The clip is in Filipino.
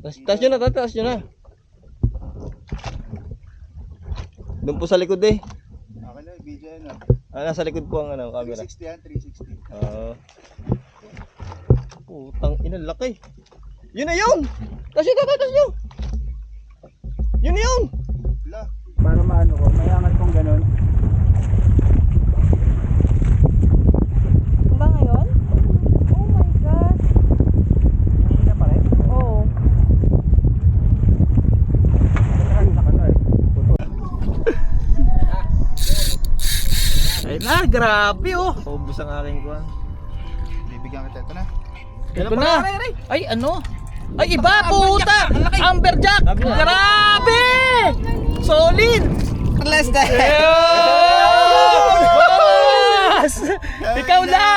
Taas nyo na, taas nyo na. Doon po sa likod eh. Okay na, video yan ah. Nasa likod po ang camera. 360 yan, 360. Putang ina, laki. Yun na yun! Taas nyo! Yun na yun! Wala. Para maano ko, may angat kong ganun. Ba ngayon? Oh my gosh. Hinihina pa rin. Oo. Ay na, grabe oh! Paubos ang aking kuhan. Bibigyan kita ito na. Ito na. Ay, ano? Ay, iba, puta! Amberjack! Grabe! Solid! Less than! Boss! Ikaw na!